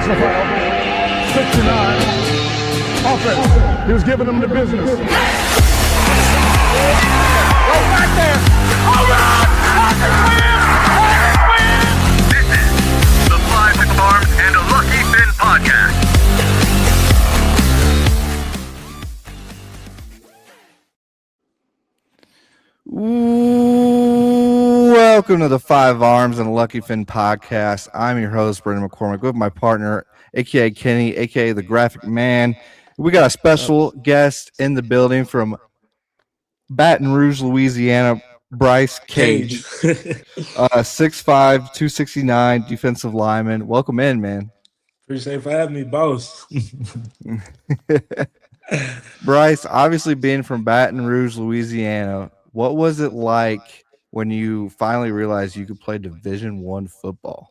takes the final. 69. Offense. He was giving them the business. Go back there. All right. This is the Five Arms and a Lucky Finn podcast. Welcome to the Five Arms and a Lucky Finn podcast. I'm your host, Brendan McCormick, with my partner, a.k.a. Kenny, a.k.a. the Graphic Man. We got a special guest in the building from Baton Rouge, Louisiana, Bryce Cage. 6'5", 269, defensive lineman. Welcome in, man. Appreciate for having me, boss. Bryce, obviously being from Baton Rouge, Louisiana, what was it like when you finally realized you could play Division I football?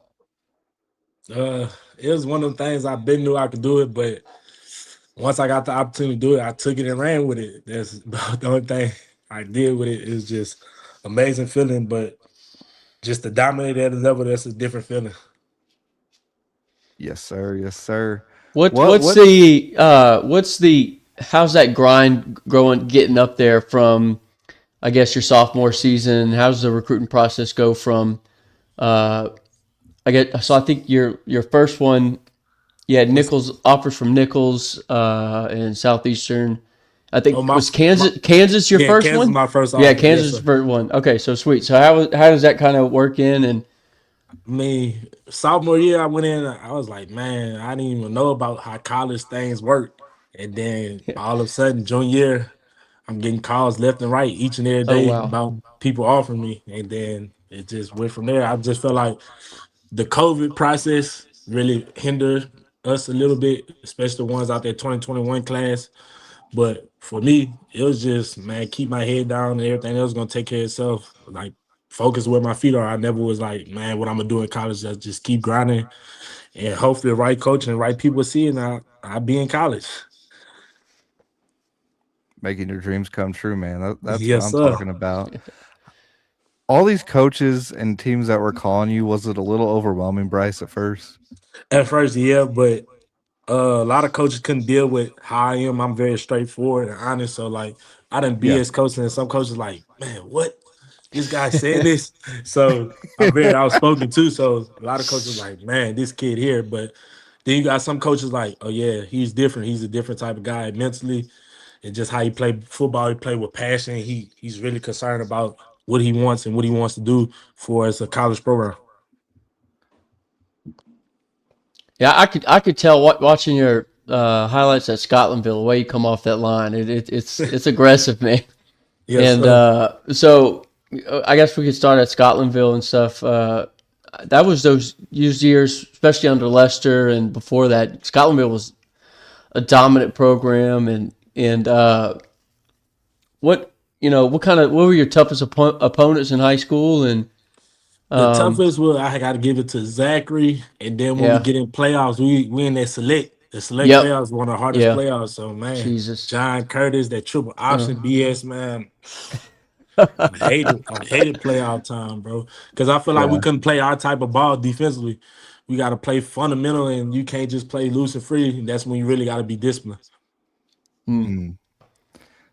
It was one of the things I've been knew I could do it, but once I got the opportunity to do it, I took it and ran with it. That's about the only thing I did with it. Is just amazing feeling, but just to dominate at a level, that's a different feeling. Yes, sir. Yes, sir. How's that grind getting up there from, I guess, your sophomore season? How does the recruiting process go from, I think your first one, you had offers from Nichols and Southeastern. I think was Kansas your first Kansas one? My first offer. Yeah, Kansas yes, first one. Okay, so sweet. So how does that kind of work in? And sophomore year I went in, I was like, man, I didn't even know about how college things work. And then all of a sudden, junior year, I'm getting calls left and right each and every day about people offering me. And then it just went from there. I just felt like the COVID process really hindered us a little bit, especially the ones out there 2021 class. But for me, it was just, man, keep my head down and everything else is going to take care of itself. Like, focus where my feet are. I never was like, man, what I'm going to do in college, just keep grinding. And hopefully the right coach and the right people see it, and I'll be in college. Making your dreams come true, man. That's Yes, what I'm sir. talking about. All these coaches and teams that were calling you, was it a little overwhelming, Bryce, at first? At first, yeah, but a lot of coaches couldn't deal with how I am. I'm very straightforward and honest. So, like, I done BS coaching, and some coaches like, man, what? This guy said this. So I'm very outspoken too. So a lot of coaches like, man, this kid here. But then you got some coaches like, oh yeah, he's different. He's a different type of guy mentally, and just how he play football. He play with passion. He's really concerned about what he wants and what he wants to do for as a college program. yeah, I could tell watching your highlights at Scotlandville, the way you come off that line. It's aggressive, man. Yes, and so I guess we could start at Scotlandville and stuff. That was those years, especially under Lester and before that. Scotlandville was a dominant program, and what were your toughest opponents in high school? And the toughest I got to give it to Zachary, and then when we get in playoffs, we in that select. The select playoffs is one of the hardest playoffs. So man, Jesus. John Curtis, that triple option BS, man. I hated playoff time, bro. Because I feel like we couldn't play our type of ball defensively. We got to play fundamental, and you can't just play loose and free. And that's when you really got to be disciplined. Mm.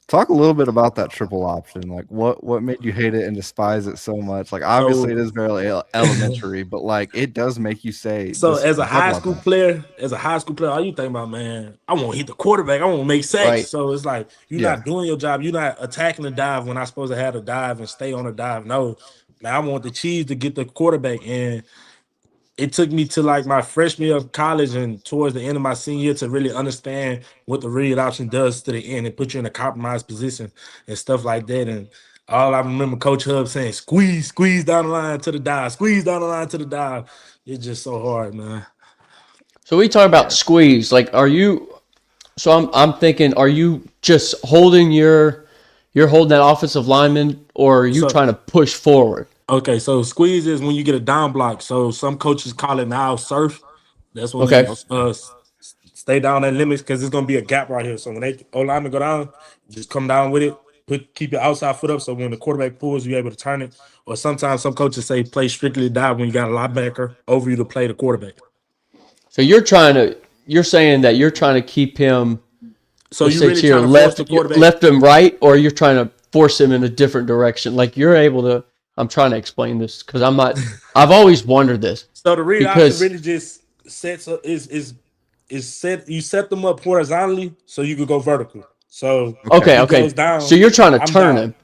Talk a little bit about that triple option. Like, what made you hate it and despise it so much? Like, obviously it is very elementary, but like it does make you say. So as a high school player, all you think about, man, I want to hit the quarterback. I want to make sacks. Right. So it's like you're not doing your job. You're not attacking the dive when I'm supposed to have a dive and stay on a dive. No, man, I want the cheese to get the quarterback. And it took me to like my freshman year of college and towards the end of my senior year to really understand what the read option does to the end and put you in a compromised position and stuff like that. And all I remember Coach Hub saying, squeeze down the line to the dive, squeeze down the line to the dive. It's just so hard, man. So we talk about squeeze. Like, I'm thinking, are you just holding you're holding that offensive lineman, or are you trying to push forward? Okay, so squeeze is when you get a down block. So some coaches call it now surf. That's when you stay down that limits because there's gonna be a gap right here. So when they O-lineman go down, just come down with it. Keep your outside foot up so when the quarterback pulls, you're able to turn it. Or sometimes some coaches say play strictly dive when you got a linebacker over you to play the quarterback. So you're saying that you're trying to keep him. So you say really to your trying to force the quarterback? left and right, or you're trying to force him in a different direction. Like you're able to. I'm trying to explain this because I'm not. I've always wondered this So the read option because really just sets up is set. You set them up horizontally so you could go vertical. So if he goes okay. So down, you're trying to I'm turn down. him.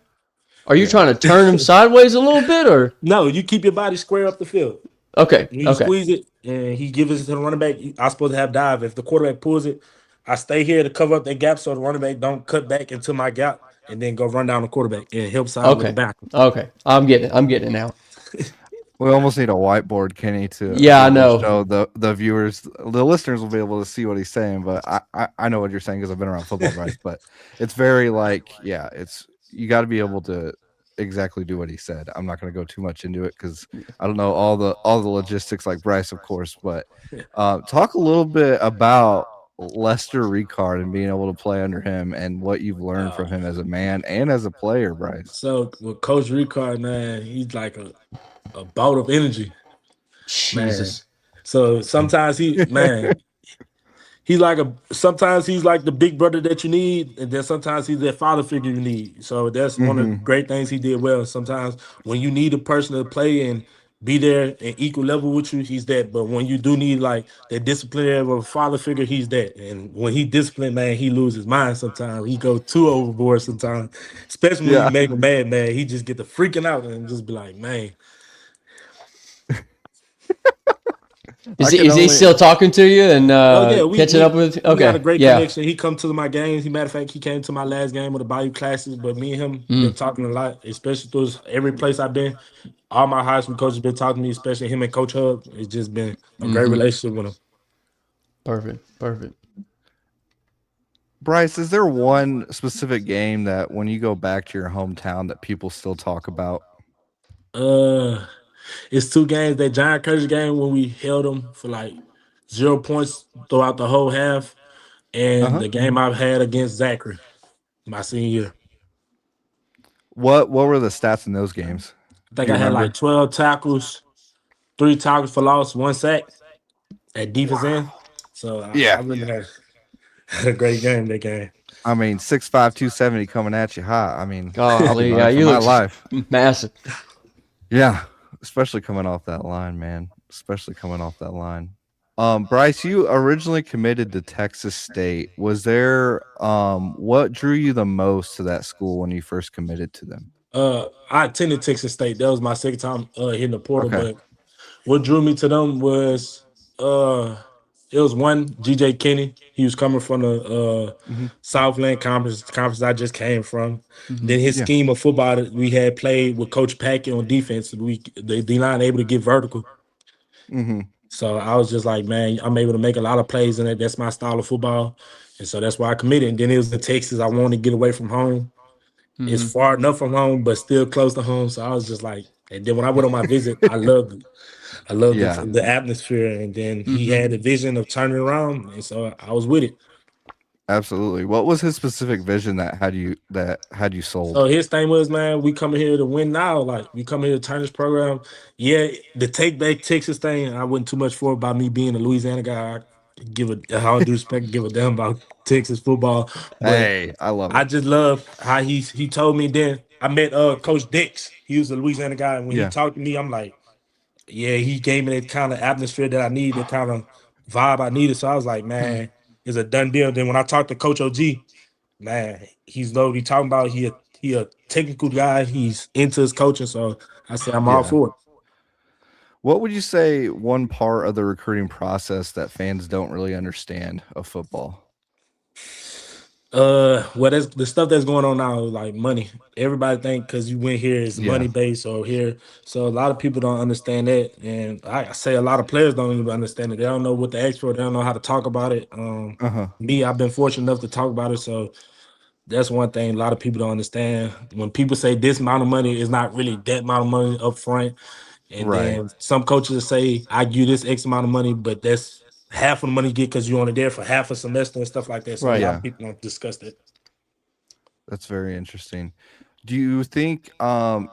Are you Yeah. trying to turn him sideways a little bit, or No, you keep your body square up the field. okay? When you Okay. squeeze it and he gives it to the running back, I'm supposed to have dive. If the quarterback pulls it, I stay here to cover up that gap so the running back don't cut back into my gap and then go run down the quarterback and help side with the Okay. back. Okay. I'm getting it. I'm getting it now. We almost need a whiteboard, Kenny, to Yeah, be I able to know. show the viewers, the listeners will be able to see what he's saying. But I know what you're saying because I've been around football, Bryce. But it's very it's you got to be able to exactly do what he said. I'm not going to go too much into it because I don't know all the logistics like Bryce, of course. But talk a little bit about Lester Ricard and being able to play under him and what you've learned from him as a man and as a player, Bryce. So with Coach Ricard, man, he's like a bout of energy, man. Jesus. So sometimes sometimes he's like the big brother that you need, and then sometimes he's that father figure you need. So that's one of the great things he did well. Sometimes when you need a person to play and be there and equal level with you, he's that. But when you do need like that disciplinary of a father figure, he's that. And when he disciplined, man, he loses his mind sometimes. He go too overboard sometimes, especially when you Yeah. make him mad, man. He just get the freaking out and just be like, man. Is I can he only- still talking to you and Oh yeah, catching up with? we got a Okay. great Yeah. connection. He come to my games. Matter of fact, he came to my last game of the Bayou Classes. But me and him been talking a lot, especially through every place I've been. All my high school coaches been talking to me, especially him and Coach Hub. It's just been a great relationship with him. Perfect. Perfect. Bryce, is there one specific game that when you go back to your hometown that people still talk about? It's two games. That Giant Curtis game when we held them for like 0 points throughout the whole half, and the game I've had against Zachary my senior year. What were the stats in those games? I think Do you I had remember? like 12 tackles, 3 tackles for loss, 1 sack at defense end. So I Yeah. really had a great game that game. I mean, 6'5", 270 coming at you hot. I mean, I'll Golly, be yeah, running for you my look life. massive. Yeah, especially coming off that line, man. Especially coming off that line. Bryce, you originally committed to Texas State. Was there what drew you the most to that school when you first committed to them? I attended Texas State. That was my second time hitting the portal. Okay. But what drew me to them was it was one GJ Kenny. He was coming from the Southland conference I just came from. Then his Yeah. scheme of football that we had played with Coach Packett on defense. The D line able to get vertical. So I was just like, man, I'm able to make a lot of plays in it. That's my style of football. And so that's why I committed. And then it was in Texas. I wanted to get away from home. It's far enough from home, but still close to home. So I was just like, and then when I went on my visit, I loved it. I loved Yeah. the atmosphere. And then he had the vision of turning around. And so I was with it. Absolutely. What was his specific vision that had you sold? So his thing was, man, we come here to win now. Like we come here to turn this program. Yeah, the take back Texas thing, I wasn't too much for it by me being a Louisiana guy. How due respect, give a damn about Texas football. But Hey, I love I it. just love how he told me then. I met Coach Dix. He was a Louisiana guy. And when he Yeah. talked to me, I'm like, yeah, he gave me that kind of atmosphere that I need, that kind of vibe I needed. So I was like, man, it's a done deal. Then when I talked to Coach OG, man, he's know what he talking about. He a technical guy. He's into his coaching. So I said, I'm all Yeah. for it. What would you say one part of the recruiting process that fans don't really understand of football? Well, that's the stuff that's going on now, like money. Everybody think because you went here is money based or here. So a lot of people don't understand that. And I say a lot of players don't even understand it. They don't know what to ask for. They don't know how to talk about it. Me, I've been fortunate enough to talk about it. So that's one thing a lot of people don't understand. When people say this amount of money is not really that amount of money up front. And Right. then some coaches say, I give you this X amount of money, but that's half of the money you get because you're only there for half a semester and stuff like that. So Right. a lot Yeah. of people don't discuss that. That's very interesting. Do you think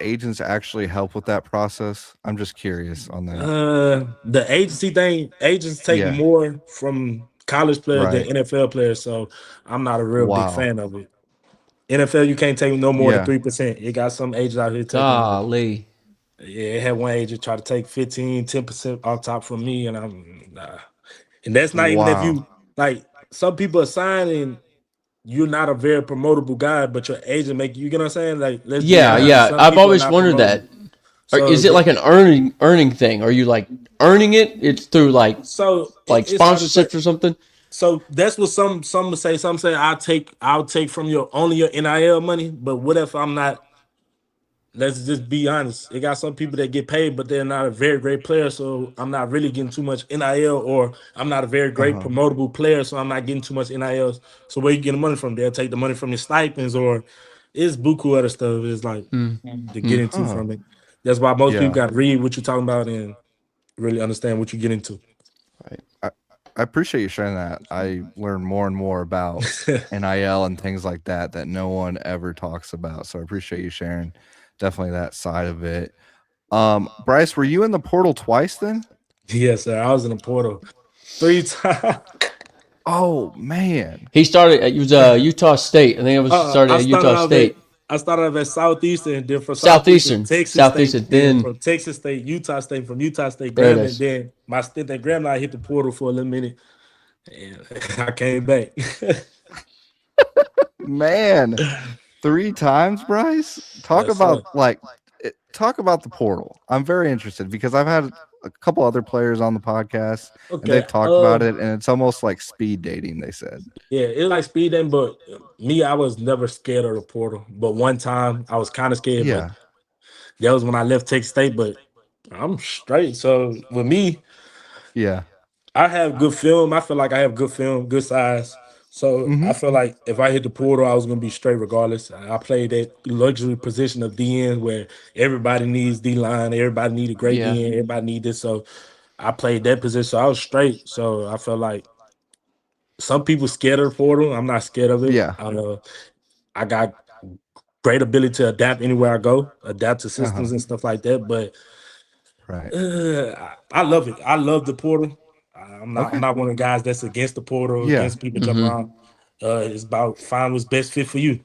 agents actually help with that process? I'm just curious on that. The agency thing, agents take Yeah. more from college players than Right. NFL players, so I'm not a real big Wow. fan of it. NFL, you can't take no more than Yeah. 3%. It got some agents out here taking like, Golly. yeah, it had one agent try to take 15, 10% off top from me, and I'm nah. And that's not even if Wow. you like some people are signing, you're not a very promotable guy, but your agent make you get what I'm saying? Like, let's be Yeah, honest, yeah. some I've people are always not wondered promotable. that. Or So is it like an earning thing? Are you like earning it? It's through so like it's hard to say. sponsorships or something? So that's what some would say. Some say I'll take from your only your NIL money. But what if I'm not? Let's just be honest. It got some people that get paid, but they're not a very great player. So I'm not really getting too much NIL, or I'm not a very great Uh-huh. promotable player, so I'm not getting too much NIL. So where you getting the money from? They'll take the money from your stipends, or it's buku other stuff. It's like to get into Huh. from it. That's why most people Yeah. got to read what you're talking about and really understand what you get into. Right. I, I appreciate you sharing that. I learn more and more about NIL and things like that that no one ever talks about. So I appreciate you sharing definitely that side of it. Bryce, were you in the portal twice then? Yes, sir. I was in the portal 3 times. Oh man. He started. It was Utah State. I think it was started I at started Utah off at State, I started off at Southeastern, then from Southeastern, Southeastern, Texas State, Southeastern. then Then from Texas State, Utah State, from Utah State, there it Grambling. is. Then my stint at Grambling, I hit the portal for a little minute, and I came back. Man. 3 times, Bryce? Talk Yes, sir. about talk about the portal. I'm very interested because I've had a couple other players on the podcast and Okay. they've talked about it and it's almost like speed dating, they said. Yeah, it's like speed dating, but me, I was never scared of the portal. But one time, I was kind of scared, but Yeah. that was when I left Texas State. But I'm straight. So with me, Yeah. I have good film. I feel like I have good film, good size. So I Mhm. feel like if I hit the portal, I was gonna be straight regardless. I played that luxury position of DN where everybody needs D line, everybody need a great Yeah. DN, everybody need this. So I played that position. So I was straight. So I felt like some people scared of the portal. I'm not scared of it. Yeah. I got great ability to adapt anywhere I go, adapt to Uh-huh. systems and stuff like that. But Right. I love it. I love the portal. I'm not. I'm Okay. not one of the guys that's against the portal, Yeah. against people jumping Mm-hmm. around. It's about find what's best fit for you.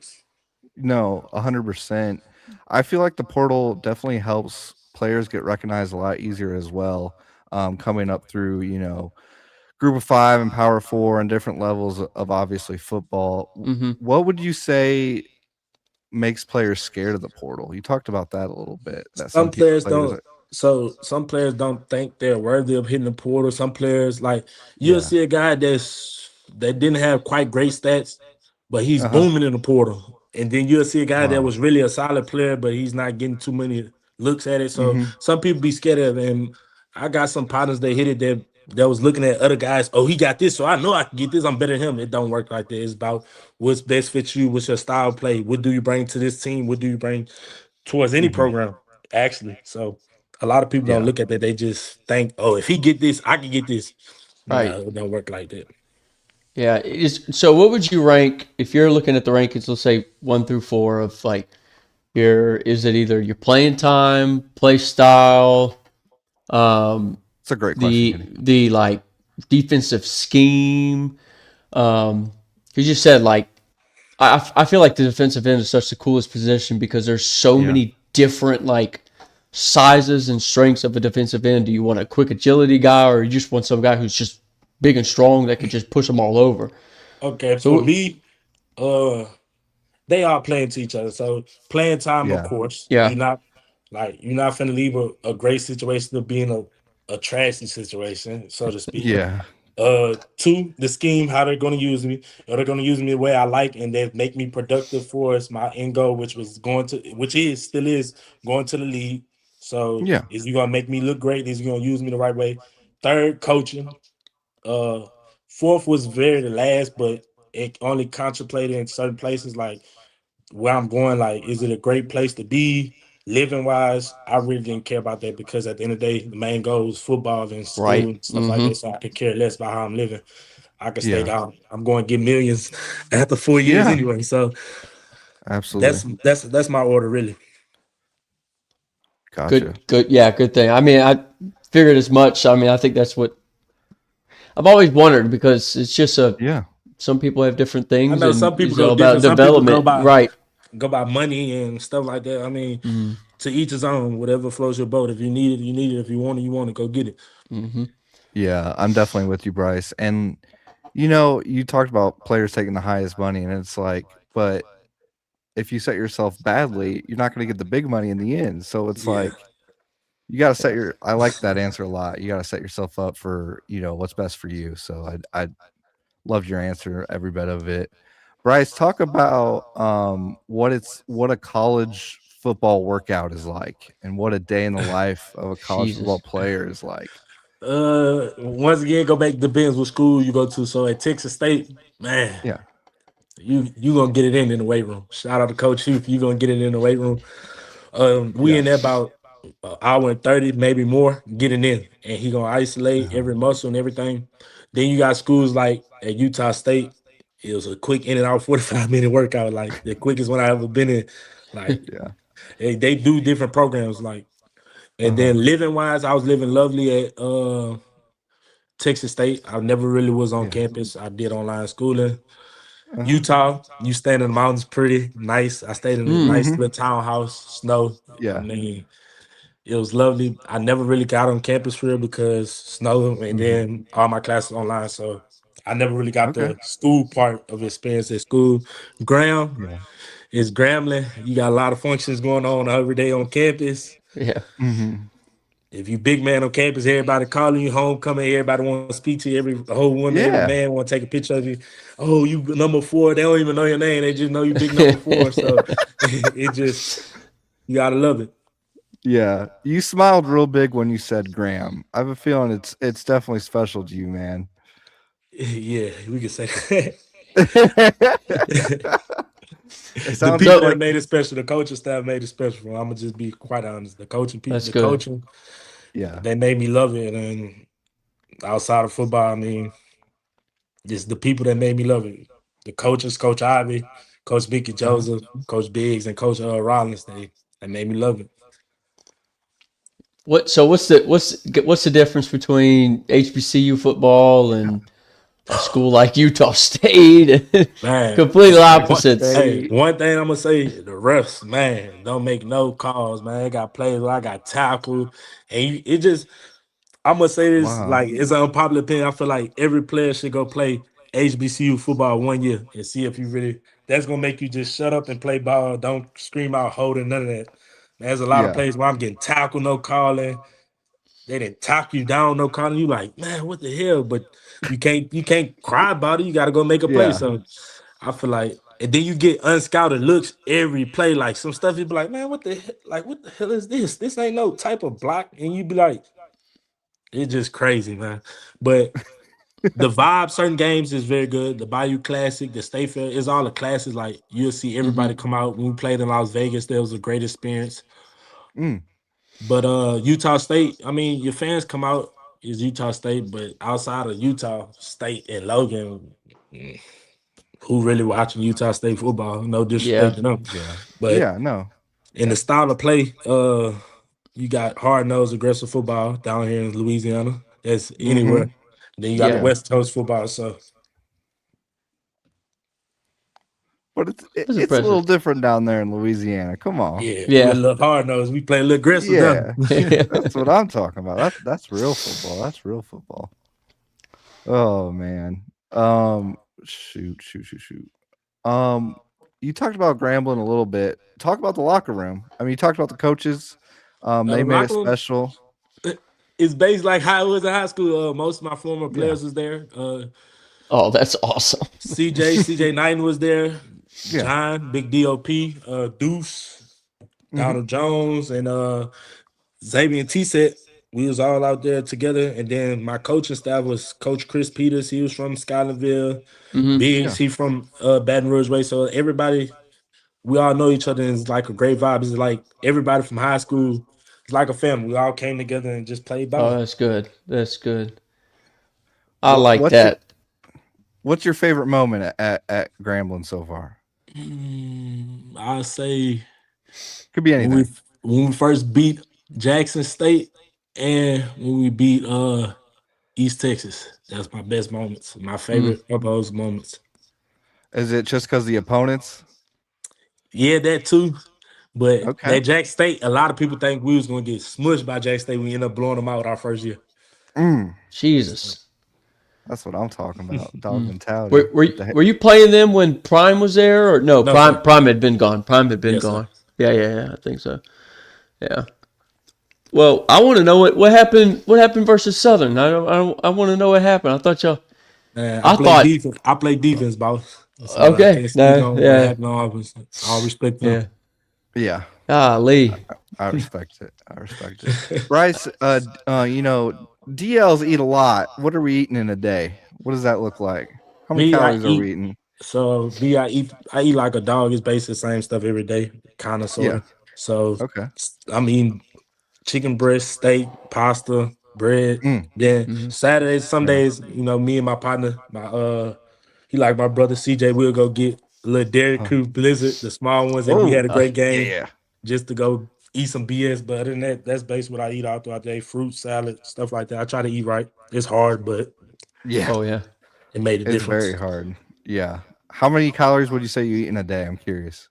No, 100%. I feel like the portal definitely helps players get recognized a lot easier as well. Coming up through, group of five and power four and different levels of obviously football. Mm-hmm. What would you say makes players scared of the portal? You talked about that a little bit. That some Some players players don't. are, So some players don't think they're worthy of hitting the portal. Some players like you'll yeah. see a guy that didn't have quite great stats, but he's Uh-huh. booming in the portal. And then you'll see a guy that Wow. was really a solid player, but he's not getting too many looks at it. So Mhm. some people be scared of it. And I got some partners that hit it that was looking at other guys. Oh, he got this, so I know I can get this. I'm better than him. It don't work like that. It's about what's best fit you. What's your style of play? What do you bring to this team? What do you bring towards any Mhm. program? Actually, so a lot of people don't Yeah. look at that. They just think, oh, if he get this, I can get this. Right. No, it don't work like that. Yeah. So what would you rank if you're looking at the rankings? Let's say 1 through 4 of like your is it either your playing time, play style, um, It's a great question, the Kenny. the like defensive scheme. You just said like I feel like the defensive end is such the coolest position because there's so Yeah. many different like sizes and strengths of a defensive end. Do you want a quick agility guy or you just want some guy who's just big and strong that can just push them all over? Okay, for So me, uh, they are playing to each other. So playing time, of Yeah. course, yeah, you're not finna leave a great situation to being a trashy situation, so to speak. Yeah. Two, the scheme, how they're gonna use me. Are they gonna use me the way I like and they make me productive for us, my end goal, which is still is going to the league. So Yeah. is you gonna make me look great? Is you gonna use me the right way? Third, coaching. Uh, fourth was very the last, but it only contemplated in certain places like where I'm going. Like, is it a great place to be? Living wise, I really didn't care about that because at the end of the day, the main goal is football and school right. and stuff like Mm-hmm. that. So I could care less about how I'm living. I could stay Yeah. down. I'm going to get millions after 4 years Yeah. anyway. So Absolutely. That's my order really. Gotcha. Good thing. I mean, I figured as much. I mean, I think that's what I've always wondered because it's just Yeah. some people have different I things, know and some people it's go all about different. Some people go development, by right? money and stuff like that. I mean, to each his own. Whatever floats your boat. If you need it, you need it. If you want it, you want it. Go get it. Mm-hmm. Yeah, I'm definitely with you, Bryce. And you talked about players taking the highest money, and it's like, but if you set yourself badly, you're not going to get the big money in the end. So it's Yeah. like you got to set your. I like that answer a lot. You got to set yourself up for what's best for you. So I loved your answer, every bit of it. Bryce, talk about what a college football workout is like, and what a day in the life of a college football Jesus. player is like. Once again, go back. Depends what school you go to. So at Texas State, man, Yeah. you gonna get it in the weight room. Shout out to Coach Hugh. You gonna get it in the weight room. We Yeah. in there about an hour and 30, maybe more, getting in, and he gonna isolate Uh-huh. every muscle and everything. Then you got schools like at Utah State. It was a quick in and out 45-minute workout, like the quickest one I ever been in. Like Yeah. they do different programs, like, and Uh-huh. then living wise, I was living lovely at Texas State. I never really was on Yeah. campus. I did online schooling. Uh-huh. Utah, you stand in the mountains, pretty nice. I stayed in a Mm. nice Mhm. little townhouse, snow. I Yeah. mean, it was lovely. I never really got on campus for real because snow, and Mhm. then all my classes online. So I never really got Okay. the school part of experience at school. Graham Yeah. is Grambling. You got a lot of functions going on every day on campus. Yeah. Mhm. If you big man on campus, everybody calling you homecoming, everybody want to speak to you, every whole woman, every Yeah. man want to take a picture of you. Oh, you number 4. They don't even know your name. They just know you big number 4. So it just, you gotta love it. Yeah. You smiled real big when you said Graham. I have a feeling it's definitely special to you, man. Yeah, we can say that. It The sounds people just So that like made it special, the coaching staff made it special. I'm gonna just be quite honest. The coaching people, that's the good. coaching, yeah. they made me love it. And outside of football, I mean, just the people that made me love it. The coaches, Coach Ivy, Coach Mickey Uh-huh. Joseph, Coach Biggs, and Coach Rollins, they made me love it. What's the difference between HBCU football and a school like Utah State? Man, Completely what, opposites. hey, State. one thing I'm gonna say, the refs, man, don't make no calls, man. They got plays where I got tackled, and it just, I'm gonna say this, Wow. like, it's an unpopular opinion. I feel like every player should go play HBCU football 1 year and see if you really. That's gonna make you just shut up and play ball. Don't scream out holding, none of that. There's a lot of Yeah. plays where I'm getting tackled, no calling. They didn't tackle you down, no calling. You like, man, what the hell? But you can't cry about it. You got to go make a play. Yeah. So I feel like, and then you get unscouted looks every play. Like some stuff, you be like, man, what the hell is this? This ain't no type of block. And you be like, it's just crazy, man. But the vibe, certain games is very good. The Bayou Classic, the State Fair, is all the classes. Like you'll see Hmm. everybody come out. When we played in Las Vegas, there was a great experience. Mm. But Utah State, I mean, your fans come out is Utah State, but outside of Utah State and Logan, mm, who really watching Utah State football? No disrespect Yeah. to them. Yeah. But Yeah. No. in the Yeah. style of play, you got hard nosed aggressive football down here in Louisiana. That's Mhm. anywhere. Then you got the Yeah. Yeah. West Coast football. So But it's it, That's it's a little impressive. different down there in Louisiana. Come on. yeah, we a Yeah. little hard nosed. We play a little aggressive down. Yeah. That's what I'm talking about. That's real football. That's real football. Oh man. Shoot. Um, you talked about Grambling a little bit. Talk about the locker room. I mean, you talked about the coaches. They made it Locker room, special. it's based like how it was in high school. Most of my former Yeah. players was there. Oh, that's awesome. CJ Knighton was there. Yeah. John, Big DOP, Deuce, Hmm. Donald Jones, and Xavier and T-Set. We was all out there together. And then my coaching staff was Coach Chris Peters. He was from Scotlandville. Hmm. Yeah. Biggs, he from Baton Rouge Way. So everybody, we all know each other, and it's like a great vibe. It's like everybody from high school. It's like a family. We all came together and just played Oh, ball. that's good. That's good. I What like what's your that. what's your favorite moment at Grambling so far? I'll say Could be when we anything. when we first beat Jackson State and when we beat East Texas. That's my best moments. My favorite of those moments. Is it just because the opponents? Yeah, that too. But Okay. that Jack State, a lot of people think we was gonna get smushed by Jack State. We ended up blowing them out our first year. Jesus. That's what I'm talking about. Dog mentality. Were, were, were you playing them when Prime was there, or no? No, sir. Prime had been gone. Prime had been Yes, sir. gone. Yeah, I think so. Yeah. Well, I want to know what happened. What happened versus Southern? I want to know what happened. I thought y'all. I play thought. defense. I play defense, boss. So I Okay. can't speak No. on what Yeah. happened on offense. All respect to Yeah. them. Yeah. Golly. I respect it. Bryce, DLs eat a lot. What are we eating in a day? What does that look like? How many Me, I calories are eat. we eating? So me, I eat like a dog. It's basically the same stuff every day, kind of, sort Yeah. of. So Okay. I'm eating chicken breast, steak, pasta, bread. Then Saturdays, some days, me and my partner, he like my brother CJ, we'll go get a little Dairy Crew Blizzard, the small ones if we Oh, had a great game, yeah. just to go eat some BS. But other than that, that's basically what I eat all throughout the day. Fruit, salad, stuff like that. I try to eat right. It's hard, but Yeah. Oh yeah. it made a It's difference. very hard. Yeah. How many calories would you say you eat in a day? I'm curious.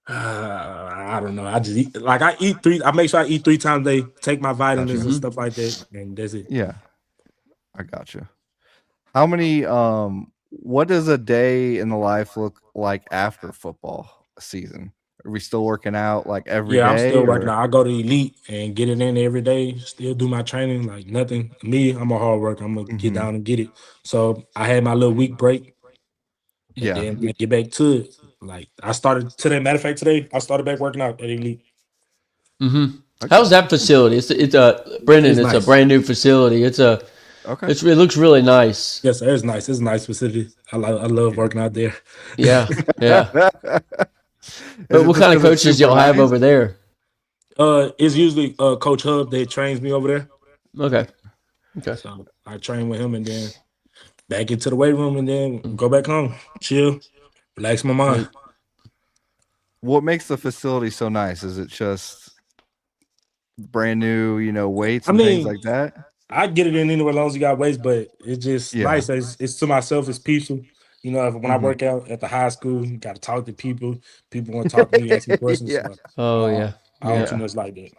I don't know. I just eat like I eat three. I make sure I eat 3 times a day. Take my vitamins Gotcha. and stuff like that, and that's it. Yeah. I gotcha. How many what does a day in the life look like after football season? Are we still working out like every Yeah, I'm day still working or out. I go to Elite and get it in every day. Still do my training like nothing. Me, I'm a hard worker. I'm gonna get down and get it. So I had my little week break, and yeah. then I get back to it. Like I started today. Matter of fact, today I started back working out at Elite. How's that facility? It's a Brendan. It's It's a nice. brand new facility. Okay. It looks really nice. Yes, sir. It's nice. It's a nice facility. I love working out there. Yeah. Yeah. Is But it what just kind of 'cause it's coaches super y'all have nice? over there? It's usually Coach Hub that trains me over there. Okay. Okay. So I train with him and then back into the weight room and then go back home, chill, relax my mind. What makes the facility so nice? Is it just brand new, weights I and things mean, like that? I get it in anywhere as long as you got weights, but it's just Yeah. nice. It's to myself, it's peaceful. When I Mhm. work out at the high school, you got to talk to people. People want to talk to me, ask me questions. Yeah. So Oh I yeah. I don't Yeah. too much like that.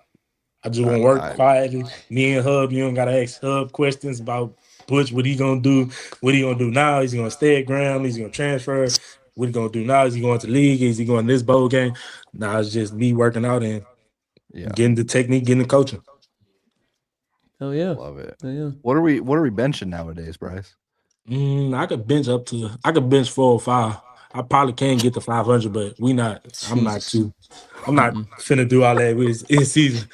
I just want to work quietly. Me and Hub, you don't gotta ask Hub questions about Butch. What he gonna do? What he gonna do now? Is he gonna stay at Graham? Is he gonna transfer? What he gonna do now? Is he going to league? Is he going to this bowl game? Now it's just me working out and Yeah. getting the technique, getting the coaching. Oh yeah. Love it. Oh, yeah. What are we benching nowadays, Bryce? I could bench 405. I probably can get to 500, but I'm not Jesus. too. I'm not finna do all that. It's season.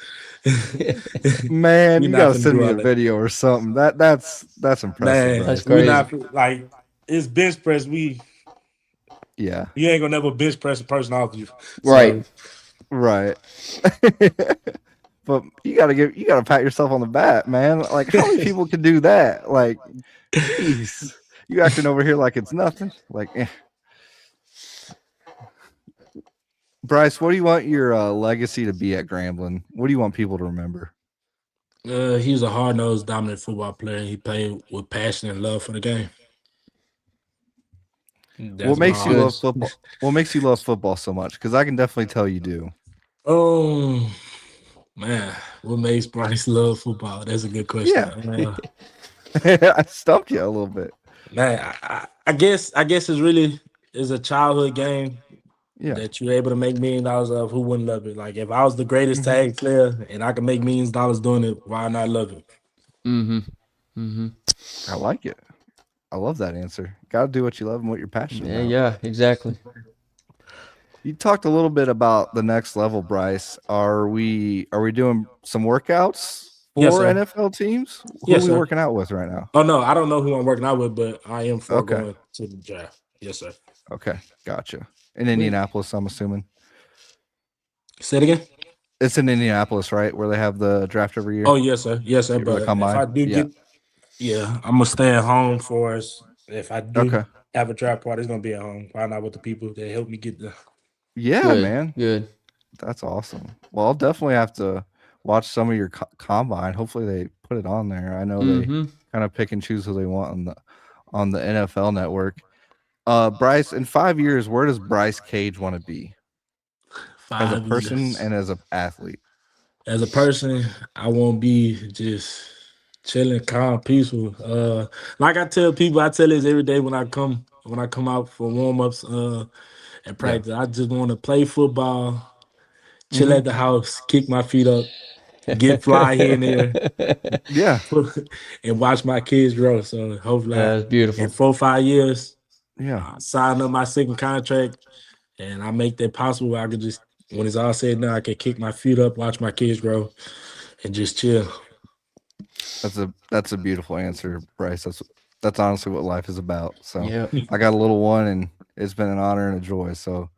Man, we you not gotta finna send do me all a that. video or something. That's impressive, Man, That's Bryce. we crazy. not like it's bench press. Yeah. You ain't gonna never bench press a person off you. Right. So Right. But you gotta pat yourself on the back, man. Like, how many people can do that? Like, jeez, you acting over here like it's nothing. Like, Bryce, what do you want your legacy to be at Grambling? What do you want people to remember? he was a hard-nosed, dominant football player. He played with passion and love for the game. What makes you good. love football? What makes you love football so much? Because I can definitely tell you do. Oh man, what makes Bryce love football? That's a good question. Yeah. I stumped you a little bit. Man, I guess it's really is a childhood game Yeah. that you're able to make $1 million of. Who wouldn't love it? Like if I was the greatest tag player and I could make $millions doing it, why not love it? I like it. I love that answer. Gotta do what you love and what you're passionate Yeah. about. Yeah. Exactly. You talked a little bit about the next level, Bryce. Are we doing some workouts for Yes, sir. NFL teams? Who Yes, are we sir. working out with right now? Oh no, I don't know who I'm working out with, but I am for Okay. going to the draft. Yes, sir. Okay, gotcha. In Indianapolis, I'm assuming. Say it again. It's in Indianapolis, right? Where they have the draft every year. Oh yes, sir. Yes, sir. Or the But if combine? I do Yeah. I'm gonna stay at home for us. If I do, Okay. have a draft party. It's gonna be at home. Find out what the people that helped me get the. Yeah, Good, man. good. That's awesome. Well, I'll definitely have to watch some of your combine. Hopefully, they put it on there. I know they Mm-hmm. kind of pick and choose who they want on the NFL Network. Bryce, in 5 years, where does Bryce Cage want to be as a 5 years. person and as an athlete? As a person, I won't be just chilling, calm, peaceful. Like I tell people, I tell this every day when I come out for warm ups and Yeah. practice. I just want to play football, chill Hmm. at the house, kick my feet up, get fly here and there, Yeah. and watch my kids grow. So hopefully, That's in beautiful. 4 or 5 years, Yeah. I sign up my second contract, and I make that possible. I could just when it's all said and done, I can kick my feet up, watch my kids grow, and just chill. That's a beautiful answer, Bryce. That's honestly what life is about. So Yeah. I got a little one, and it's been an honor and a joy. So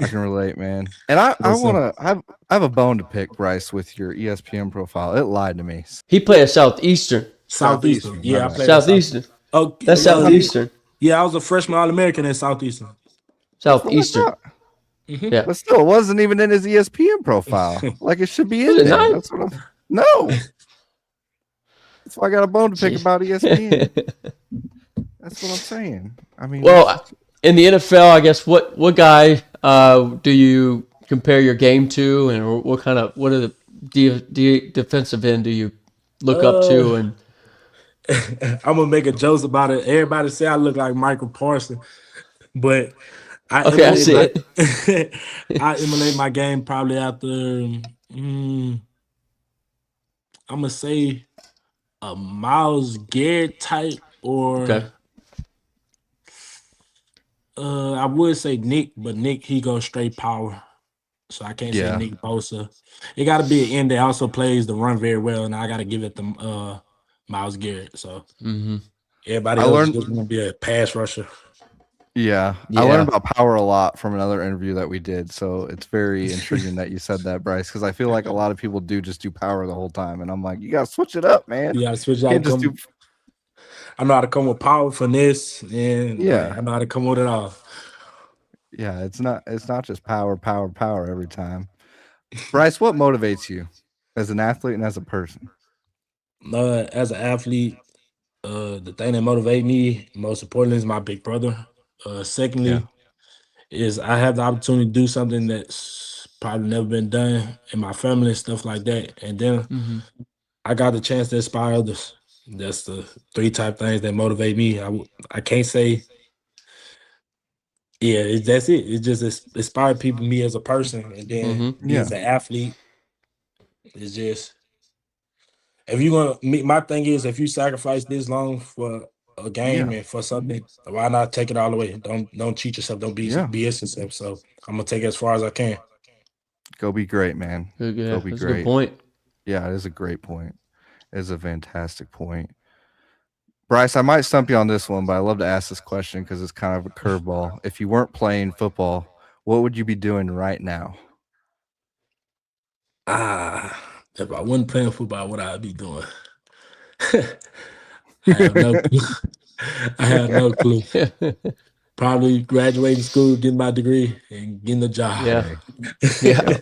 I can relate, man. And I Yes, want sir. to I have a bone to pick, Bryce, with your ESPN profile. It lied to me. He played at Southeastern. Southeastern. Southeastern, my Yeah, I bad. played at Southeastern. Southeastern. Oh, That's Southeastern. yeah, I was a freshman All American at Southeastern. That's what I Southeastern. thought. Yeah. But still, it wasn't even in his ESPN profile. Like it should be Was in it there. not? That's what I'm. No, that's why I got a bone to pick about ESPN. That's what I'm saying. I mean, Well, in the NFL, I guess what guy do you compare your game to, and what are the defensive end do you look up uh, to? And I'm gonna make a joke about it. Everybody say I look like Michael Parsons, but I okay, I emulate see my it. I emulate my game probably after. Mm, I'm gonna say a Miles Garrett type, or Okay. I would say Nick, but Nick he goes straight power. So I can't say yeah, Nick Bosa. It got to be an end that also plays the run very well, and I got to give it to Miles Garrett. So Mm-hmm. everybody I else is learned. just going to be a pass rusher. Yeah, I learned Yeah. about power a lot from another interview that we did. So it's very intriguing that you said that, Bryce, because I feel like a lot of people do just do power the whole time, and I'm like, you gotta switch it up, man. Yeah, I switch You out. can't just do. I know how to come with power, finesse, and like Yeah, I know how to come with it all. yeah. It's not just power, power, power every time. Bryce, what motivates you as an athlete and as a person? As an athlete, the thing that motivates me most importantly is my big brother. Yeah. Secondly, is I have the opportunity to do something that's probably never been done in my family and stuff like that. And then Mm-hmm. I got the chance to inspire others. That's the three type things that motivate me. I can't say, yeah, that's it. It just inspire people, me as a person, and then Mm-hmm. me as Yeah. an athlete. It's just if you gonna me, my thing is if you sacrifice this long for a game Yeah. and for something, why not take it all the way? Don't cheat yourself. Don't be Yeah. BS yourself. So I'm gonna take it as far as I can. Go be great, man. Good, Go yeah, be that's a good great. point. Yeah, it is a great point. It is a fantastic point. Bryce, I might stump you on this one, but I love to ask this question because it's kind of a curveball. If you weren't playing football, what would you be doing right now? If I wasn't playing football, what I'd be doing? I have no clue. I have no clue. Probably graduating school, getting my degree, and getting a job. Yeah. Hey, Yeah.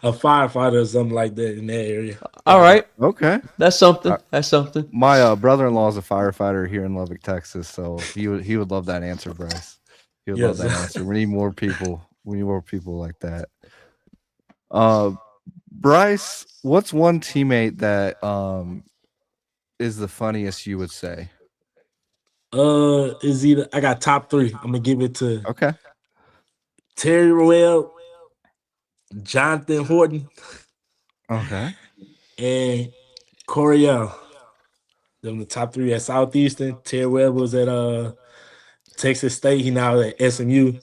A firefighter or something like that in that area. All right. okay. That's something. That's something. My brother-in-law is a firefighter here in Lubbock, Texas, so he would love that answer, Bryce. He would love Yes. that answer. We need more people. We need more people like that. Uh, Bryce, what's one teammate that is the funniest you would say? Is either I got top three. I'm gonna give it to Okay. Terry Royale, Jonathan Horton, Okay. and Coriel. Them the top three at Southeastern. Terry Webb was at Texas State. He now at SMU.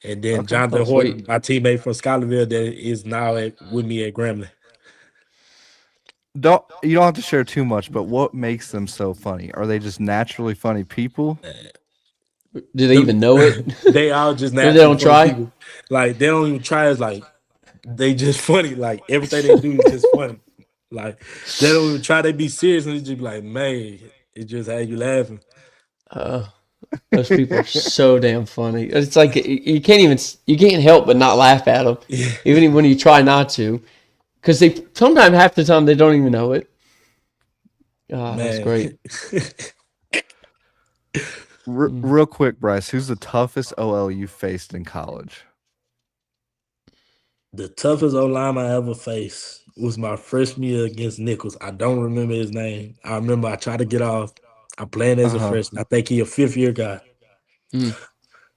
And then Okay. Jonathan Oh, Horton, sweet. my teammate from Scholarville, that is now with me at Grambling. You don't have to share too much, but what makes them so funny? Are they just naturally funny people? Do they even know it? They all just Maybe they naturally don't funny try. people. Like they don't even try. It's like they just funny. Like everything they do is just funny. Like they don't even try. They be serious and they just be like, man, it just had you laughing. Uh, Those people are so damn funny. It's like you can't help but not laugh at them, Yeah. even when you try not to, because they sometimes half the time they don't even know it. That's Man. great. Real quick, Bryce, who's the toughest OL you faced in college? The toughest O-line I ever faced was my freshman year against Nichols. I don't remember his name. I remember I tried to get off. I played as a freshman. I think he a fifth-year guy. Mm.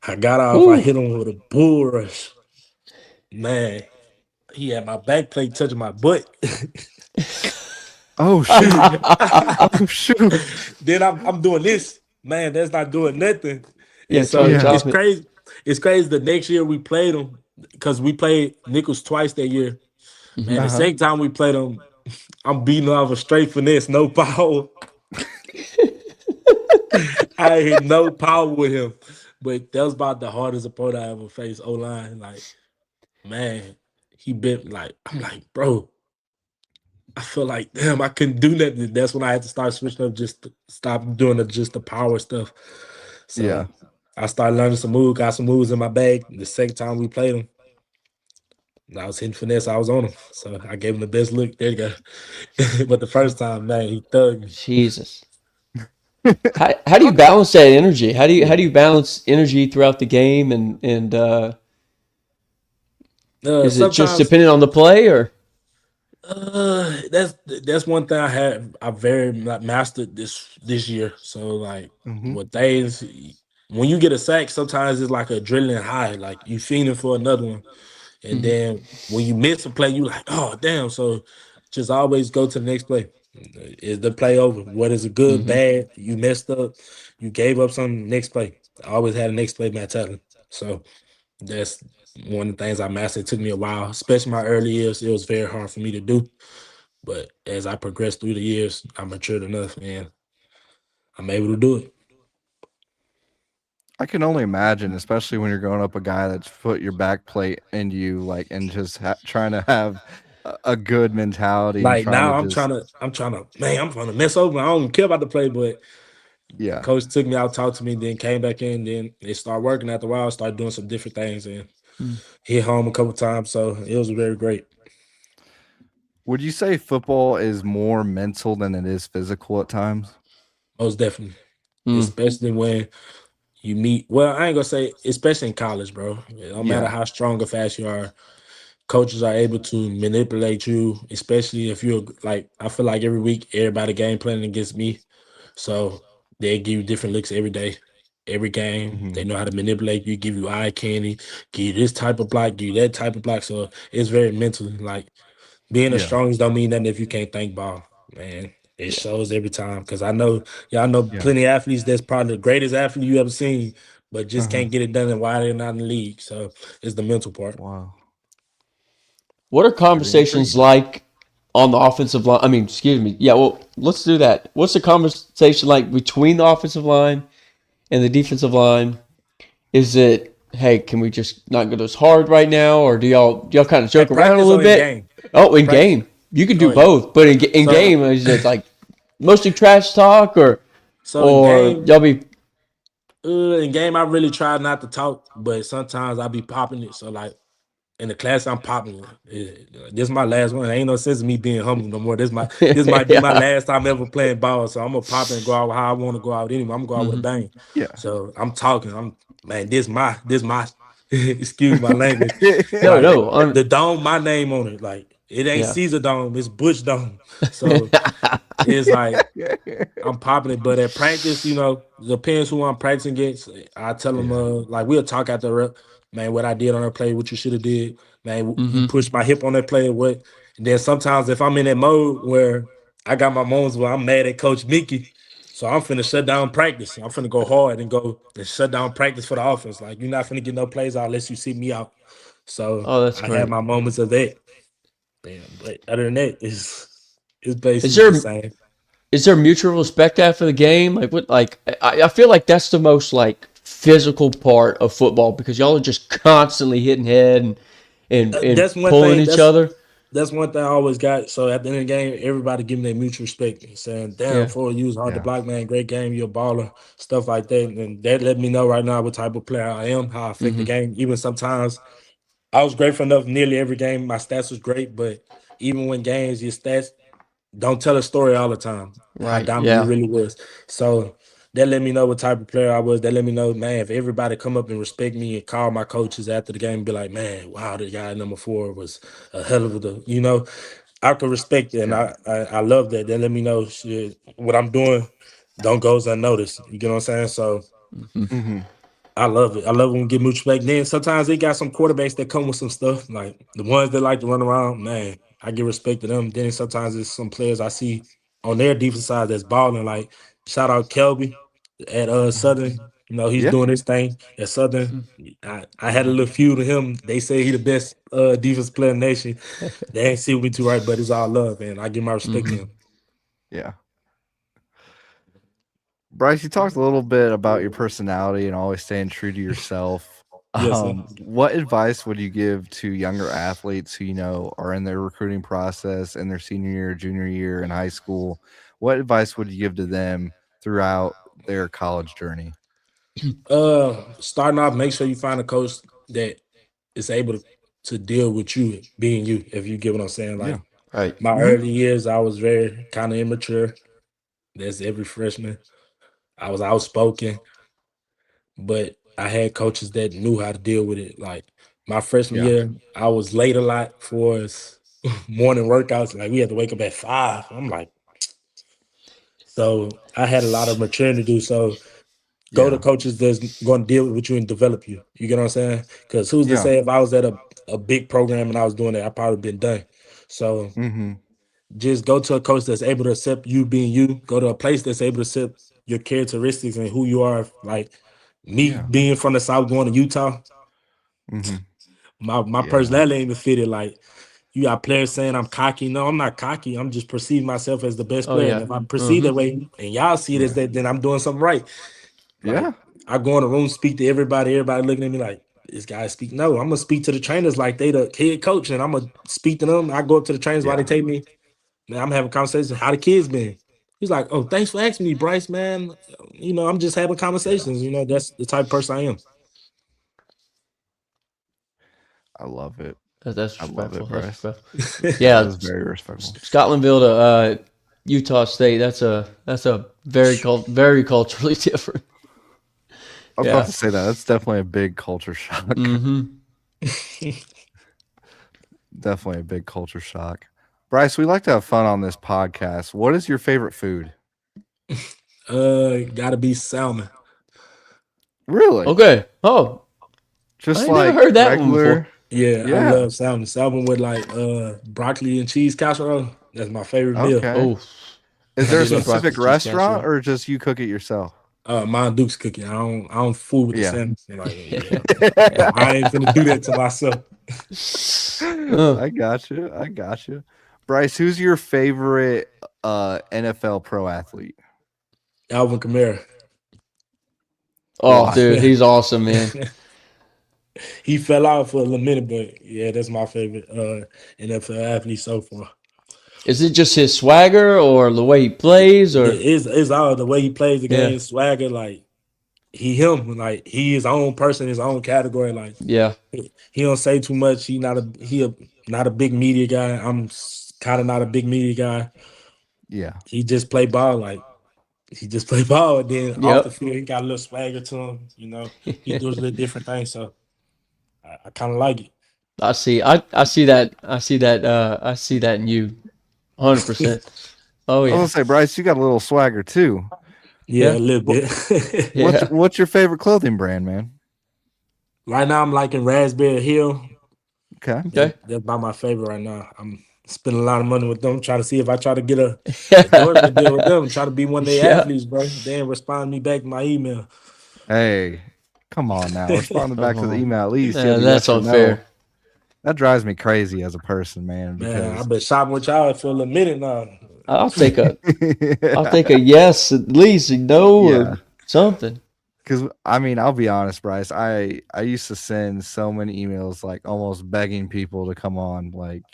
I got off. I Woo. hit him with a bull rush. Man, he had my back plate touching my butt. Oh shoot! Oh shoot! Then I'm doing this. Man, that's not doing nothing. Yeah, And trying so to Yeah. it's drop it. crazy. It's crazy. The next year we played him because we played Nichols twice that year. Man, the second time we played him, I'm beating off a straight finesse, no power. I had no power with him. But that was about the hardest opponent I ever faced, O-line. Like, man, he bit like, I'm like, bro, I feel like, damn, I couldn't do nothing. That's when I had to start switching up, just to stop doing just the power stuff. So Yeah. I started learning some moves, got some moves in my bag. The second time we played him, I was hitting finesse, I was on him. So I gave him the best look. There you go. But the first time, man, he thugged me. Jesus. How do you balance that energy? How do you balance energy throughout the game and is it just Sometimes dependent on the play or? that's one thing I very mastered this year. So like with things, when you get a sack, sometimes it's like an adrenaline high, like you feeling for another one. And Mhm. then when you miss a play, you like, oh damn. So just always go to the next play. Is the play over? What is it good, Mhm. bad? You messed up, you gave up something, next play. I always had a next play mentality. So that's one of the things I mastered. It took me a while, especially my early years. It was very hard for me to do. But as I progressed through the years, I matured enough and I'm able to do it. I can only imagine, especially when you're going up a guy that's put your back plate and you like, and just trying to have a good mentality and Like trying to now just, I'm trying to, man, I'm trying to mess over. I don't care about the play, but yeah, coach took me out, talked to me, then came back in, then it started working after a while, started doing some different things and Mm. hit home a couple times. So it was very great. Would you say football is more mental than it is physical at times? Most definitely. Mm. Especially when you meet, well, I ain't gonna say, especially in college, bro. It don't matter Yeah. how strong or fast you are, coaches are able to manipulate you, especially if you're like, I feel like every week everybody game planning against me. So they give you different looks every day, every game. They Hmm. know how to manipulate you, give you eye candy, give you this type of block, give you that type of block. So it's very mental. Like being the Yeah. strongest don't mean nothing if you can't think ball, man. It Yeah. shows every time. Cause I know y'all know Yeah. plenty of athletes that's probably the greatest athlete you ever seen, but just Uh-huh. can't get it done and why they're not in the league. So it's the mental part. Wow. What are Pretty conversations intriguing. like on the offensive line? I mean, excuse me. Yeah, well, let's do that. What's the conversation like between the offensive line and the defensive line? Is it, hey, can we just not go this hard right now, or do y'all kind of joke At around a practice little or in bit? game? Oh, in Practice. game, you can do Oh yeah. both, but in So game, is it like mostly trash talk, or so or y'all be in game I really try not to talk, but sometimes I be popping it. So like in the class I'm popping it. This is my last one. Ain't no sense of me being humble no more. This might be my yeah? last time ever playing ball. So I'm gonna pop and go out how I want to go out anyway. I'm gonna go out with a Hmm. bang. Yeah. So I'm talking. I'm man, this my excuse my language. No, Like no, the dome, my name on it. Like it ain't yeah. Caesar Dome, it's Bush Dome. So it's like I'm popping it, but at practice, depends who I'm practicing against. I tell them, Yeah. like we'll talk after the rep, man, what I did on that play, what you should have did, man. You Hmm. pushed my hip on that play, what? And then sometimes if I'm in that mode where I got my moments where I'm mad at Coach Mickey, so I'm finna shut down practice. I'm finna go hard and go and shut down practice for the offense. Like you're not finna get no plays out unless you see me out. So Oh, that's I have great. my moments of that. Damn, but other than that, it's Is basically the there same. is there mutual respect after the game? Like what? Like I feel like that's the most like physical part of football because y'all are just constantly hitting head and That's one pulling thing. each other. that's one thing I always got. So at the end of the game, everybody give me their mutual respect and saying, damn, for you was hard to block, man. Great game, you're a baller, stuff like that. And that let me know right now what type of player I am, how I affect the game. Even sometimes I was grateful enough nearly every game. My stats was great, but even when games, your stats don't tell a story all the time, how Right. dominant you Yeah. really was. So that let me know what type of player I was. That let me know, man, if everybody come up and respect me and call my coaches after the game and be like, man, wow, the guy number 4 was a hell of I could respect it. And I love that. That let me know shit, what I'm doing don't goes unnoticed. You get what I'm saying? So Mm-hmm. I love it. I love when we get mutual respect. Then sometimes they got some quarterbacks that come with some stuff, like the ones that like to run around. Man, I give respect to them. Then sometimes there's some players I see on their defense side that's balling. Like shout out Kelby at Southern. He's Yeah. doing his thing at Southern. I had a little feud with him. They say he the best defense player in the nation. They ain't see me too right, but it's all love, and I give my respect to him. Yeah. Bryce, you talked a little bit about your personality and always staying true to yourself. Yes, sir. What advice would you give to younger athletes who, are in their recruiting process in their senior year, junior year in high school? What advice would you give to them throughout their college journey? Starting off, make sure you find a coach that is able to deal with you being you, if you get what I'm saying. Yeah. Like Right. my early years, I was very kind of immature. That's every freshman. I was outspoken, but I had coaches that knew how to deal with it. Like my freshman Yeah. year, I was late a lot for us morning workouts. Like we had to wake up at 5. I'm like, so I had a lot of maturing to do. So go to Yeah. coaches that's going to deal with you and develop you. You get what I'm saying? Because who's to Yeah. say if I was at a big program and I was doing that, I probably been done. So Mm-hmm. just go to a coach that's able to accept you being you. Go to a place that's able to accept your characteristics and who you are. Like me Yeah. being from the South, going to Utah, Mm-hmm. my Yeah. personality ain't even fitted. Like you got players saying I'm cocky. No, I'm not cocky. I'm just perceiving myself as the best Oh player. And yeah. if I perceive that way and y'all see it as Yeah. that, then I'm doing something right. Like Yeah. I go in the room, speak to everybody looking at me like this guy speak. No, I'm gonna speak to the trainers like they the head coach, and I'm gonna speak to them. I go up to the trainers while they Yeah. take me. Man, I'm having conversations. How the kids been? He's like, oh, thanks for asking me, Bryce, man. I'm just having Yeah. conversations. That's the type of person I am. I love it. That's I love it, respectful. That's Bryce. respectful. That Yeah. is very respectful. Scotlandville to Utah State. That's a very culturally different. I was about Yeah. to say that. That's definitely a big culture shock. Mm-hmm. Definitely a big culture shock. Bryce, we like to have fun on this podcast. What is your favorite food? Gotta be salmon. Really? Okay. Oh, I Just ain't never like heard that one before. regular? Yeah, I Yeah. love salmon. Salmon with like broccoli and cheese casserole. That's my favorite meal. Okay. Oh, Is I there a do love broccoli specific cheese restaurant casserole. or just you cook it yourself? Mine Duke's cooking. I don't fool with the Yeah. salmon. Like, yeah. I ain't finna do that to myself. Uh, I got you. I got you. Bryce, who's your favorite NFL pro athlete? Alvin Kamara. oh, Why? dude, he's awesome, man. He fell out for a little minute, but yeah, that's my favorite NFL athlete so far. Is it just his swagger or the way he plays or It's all the way he plays the yeah, game, swagger, like him, like he his own person, his own category. Like yeah, he don't say too much. Not a big media guy. I'm kind of not a big media guy. Yeah. He just play ball like he just play ball. And then off the yep. field, he got a little swagger to him. He does a little different things. So I kind of like it. I see that in you, 100%. Oh I was yeah, gonna say, Bryce, you got a little swagger too. Yeah, yeah, a little What, bit. yeah. what's your favorite clothing brand, man? Right now, I'm liking Raspberry Hill. Okay. Okay. That's about my favorite right now. I'm spending a lot of money with them, trying to see if I try to get a endorsement deal with them, try to be one of their Yeah. athletes, bro. They ain't respond me back my email. Hey, come on now. Responding back to the Oh, email at least. You have a that's yes or no. unfair. That drives me crazy as a person, man, Man, I've because been shopping with y'all for a little minute now. I'll take a yes at least, a no yeah. or something. Because I mean, I'll be honest, Bryce. I used to send so many emails, like almost begging people to come on, like,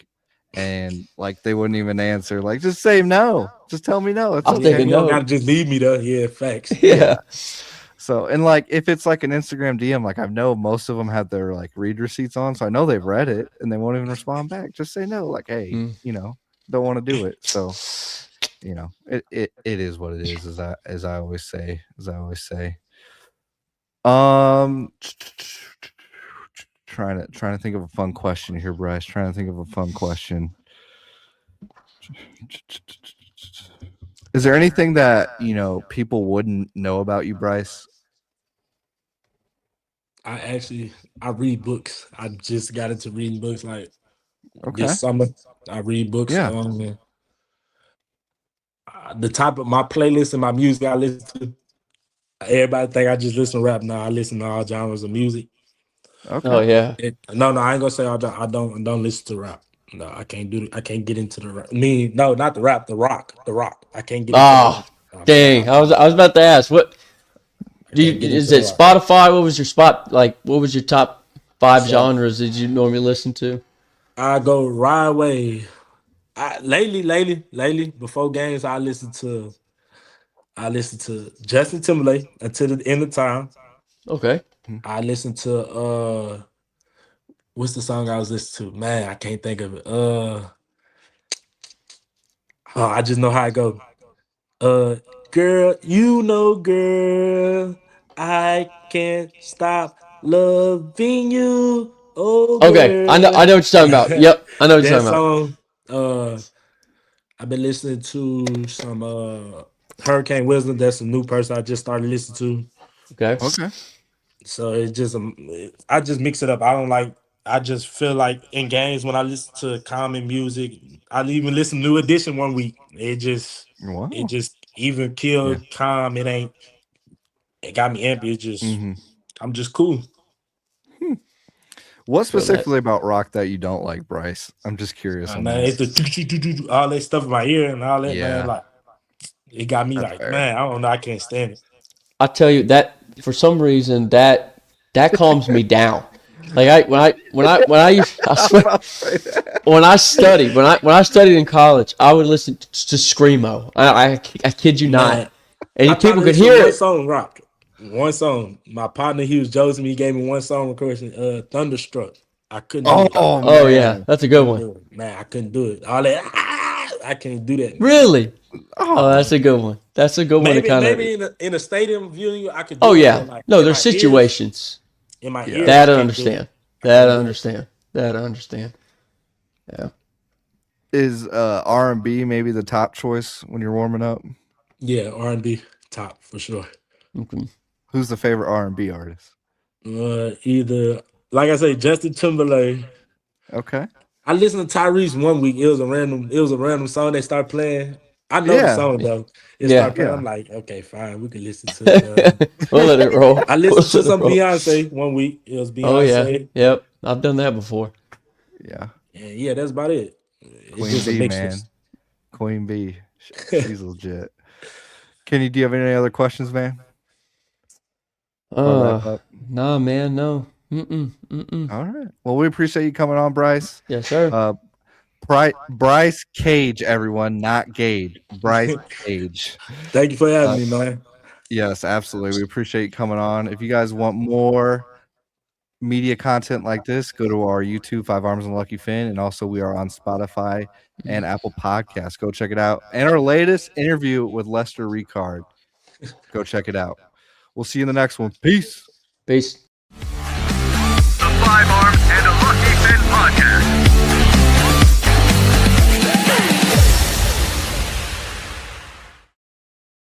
and like they wouldn't even answer. Like, just say no. Just tell me no. It's I'll take okay. a You don't no. gotta just leave me there. Yeah, facts. Yeah. So, and like if it's like an Instagram DM, like I know most of them have their like read receipts on, so I know they've read it and they won't even respond back. Just say no. Like, hey, don't want to do it. So, it is what it is. As I always say. Trying to think of a fun question here, Bryce. Trying to think of a fun question. Is there anything that people wouldn't know about you, Bryce? I read books. I just got into reading books like Okay. this summer. I read books. Yeah. The top of my playlist and my music I listen to. Everybody think I just listen to rap. No, I listen to all genres of music. Okay. Oh yeah. No, I ain't gonna say all I don't listen to rap. No, I can't do it. I can't get into the rap. No, not the rap, the rock. I can't get into Oh, dang. I was about to ask what is it Spotify? What was your what was your top 5 genres did you normally listen to? I go right away. Lately, before games, I listen to Justin Timberlake until the end of time. Okay. I listen to what's the song I was listening to? Man, I can't think of it. I just know how it go. Girl, girl, I can't stop loving you. Oh, Okay. I know what you're talking about. Yep. I know what you're that talking about. song. I've been listening to some Hurricane Wisdom. That's a new person I just started listening to. Okay. So it's just I just mix it up. I just feel like in games when I listen to common music, I even listen to New Edition one week. It just even killed calm. It got me ampy. It's just I'm just cool. What specifically about rock that you don't like, Bryce? I'm just curious on Man, that. it's all that stuff in my ear and all that, man. Like it got me That's like, fair. man, I don't know, I can't stand it. I tell you that for some reason that calms me down. Like when I swear, when I studied in college, I would listen to screamo. I kid you not, and people could hear it. One song. My partner, he was joking me. He gave me one song requesting, "Thunderstruck." I couldn't do it. Oh yeah, that's a good one. Man, I couldn't do it. All that, I can't do that. Really? Oh, that's a good one. That's a good one to kind of. Maybe in a stadium viewing, I could. Oh yeah, no, there's situations. In my ears, that I understand. That I understand. Yeah. Is R&B maybe the top choice when you're warming up? Yeah, R&B top for sure. Okay. Who's the favorite R&B artist? Either like I say, Justin Timberlake. Okay. I listened to Tyrese one week. It was a random song they start playing. I know the song though. Start playing. I'm like, okay, fine, we can listen to we'll let it roll. I listened to some Beyonce one week. It was Beyonce. Oh yeah. Yep. I've done that before. Yeah. And yeah, that's about it. Queen B, man. Queen B. She's legit. Kenny, do you have any other questions, man? Nah, man, no. All right. Well, we appreciate you coming on, Bryce. Yes, sir. Bryce Cage, everyone, not Gage. Bryce Cage. Thank you for having me, man. Yes, absolutely. We appreciate you coming on. If you guys want more media content like this, go to our YouTube, 5 Arms and Lucky Finn, and also we are on Spotify and Apple Podcasts. Go check it out. And our latest interview with Lester Ricard. Go check it out. We'll see you in the next one. Peace. Peace. The 5 Arms